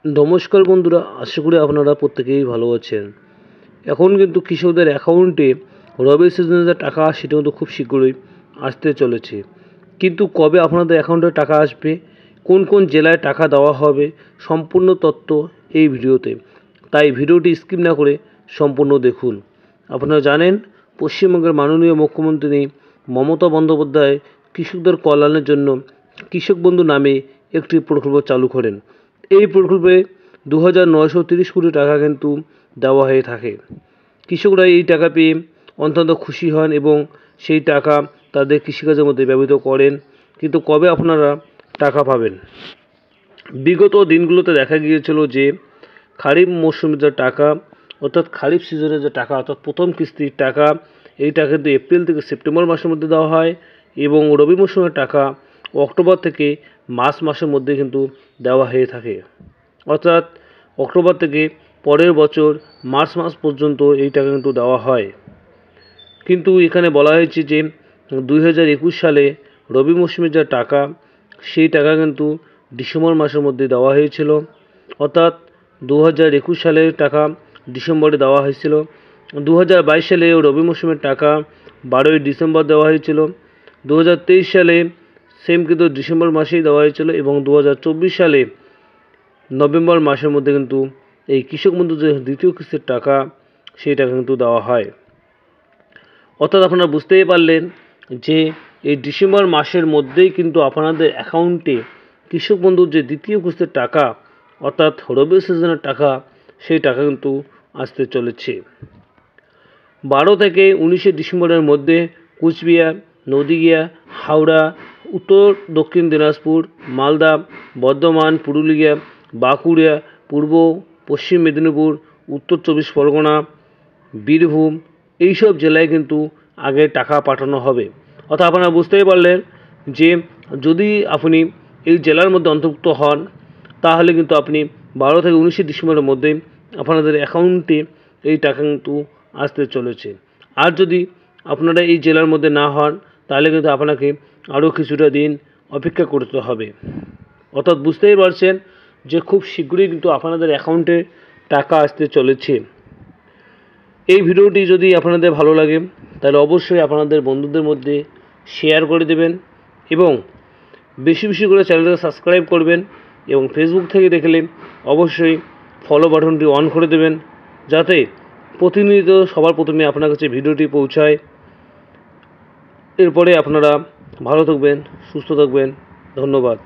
নমস্কার বন্ধুরা, আশা করি আপনারা প্রত্যেকেই ভালো আছেন। এখন কিন্তু কৃষকদের অ্যাকাউন্টে রবি সিজনে যে টাকা সেটা কিন্তু খুব শীঘ্রই আসতে চলেছে। কিন্তু কবে আপনাদের অ্যাকাউন্টে টাকা আসবে, কোন কোন জেলায় টাকা দেওয়া হবে, সম্পূর্ণ তথ্য এই ভিডিওতে। তাই ভিডিওটি স্কিপ না করে সম্পূর্ণ দেখুন। আপনারা জানেন, পশ্চিমবঙ্গের মাননীয় মুখ্যমন্ত্রী মমতা বন্দ্যোপাধ্যায় কৃষকদের কল্যাণের জন্য কৃষক বন্ধু নামে একটি প্রকল্প চালু করেন। এই প্রকল্পে 2,930 কোটি টাকা কিন্তু দেওয়া হয়ে থাকে। কৃষকরা এই টাকা পেয়ে অত্যন্ত খুশি হন এবং সেই টাকা তাদের কৃষিকাজের মধ্যে ব্যবহৃত করেন। কিন্তু কবে আপনারা টাকা পাবেন? বিগত দিনগুলোতে দেখা গিয়েছিল যে খারিফ মৌসুমের যে টাকা, অর্থাৎ খারিফ সিজনের যে টাকা, অর্থাৎ প্রথম কিস্তির টাকা, এই টাকা কিন্তু এপ্রিল থেকে সেপ্টেম্বর মাসের মধ্যে দেওয়া হয় এবং রবি মৌসুমের টাকা অক্টোবর থেকে মার্চ মাসের মধ্যে কিন্তু দেওয়া হয়ে থাকে। অর্থাৎ অক্টোবর থেকে পরের বছর মার্চ মাস পর্যন্ত এই টাকা কিন্তু দেওয়া হয়। কিন্তু এখানে বলা হয়েছে যে 2021 সালে রবি মৌসুমের যা টাকা, সেই টাকা কিন্তু ডিসেম্বর মাসের মধ্যে দেওয়া হয়েছিল। অর্থাৎ 2021 সালের টাকা ডিসেম্বরে দেওয়া হয়েছিল। 2022 সালে রবি মৌসুমের টাকা 12ই ডিসেম্বর দেওয়া হয়েছিল। 2023 সালে সেম কিন্তু ডিসেম্বর মাসেই দেওয়া হয়েছিল এবং 2024 সালে নভেম্বর মাসের মধ্যে কিন্তু এই কৃষক বন্ধু যে দ্বিতীয় কিস্তির টাকা, সেই টাকা কিন্তু দেওয়া হয়। অর্থাৎ আপনারা বুঝতেই পারলেন যে এই ডিসেম্বর মাসের মধ্যেই কিন্তু আপনাদের অ্যাকাউন্টে কৃষক বন্ধুর যে দ্বিতীয় কিস্তির টাকা, অর্থাৎ রবি সিজনের টাকা, সেই টাকা কিন্তু আসতে চলেছে। 12 থেকে 19 ডিসেম্বরের মধ্যে কুচবিহার, নদিয়া, হাওড়া, উত্তর দক্ষিণ দিনাজপুর, মালদা, বর্ধমান, পুরুলিয়া, বাঁকুড়া, পূর্ব পশ্চিম মেদিনীপুর, উত্তর 24 পরগনা, বীরভূম, এইসব জেলায় কিন্তু আগে টাকা পাঠানো হবে। অর্থাৎ আপনারা বুঝতেই পারলেন যে যদি আপনি এই জেলার মধ্যে অন্তর্ভুক্ত হন, তাহলে কিন্তু আপনি 12 থেকে 19 ডিসেম্বরের মধ্যে আপনাদের অ্যাকাউন্টে এই টাকা কিন্তু আসতে চলেছে। আর যদি আপনারা এই জেলার মধ্যে না হন, তাহলে কিন্তু আপনাকে আরও কিছুটা দিন অপেক্ষা করতে হবে। অর্থাৎ বুঝতেই পারছেন যে খুব শীঘ্রই কিন্তু আপনাদের অ্যাকাউন্টে টাকা আসতে চলেছে। এই ভিডিওটি যদি আপনাদের ভালো লাগে, তাহলে অবশ্যই আপনাদের বন্ধুদের মধ্যে শেয়ার করে দেবেন এবং বেশি বেশি করে চ্যানেলটাকে সাবস্ক্রাইব করবেন এবং ফেসবুক থেকে দেখলে অবশ্যই ফলো বাটনটি অন করে দেবেন, যাতে প্রতিনিয়ত সবার প্রথমে আপনার কাছে ভিডিওটি পৌঁছায়। এরপরে আপনারা ভালো থাকবেন, সুস্থ থাকবেন। ধন্যবাদ।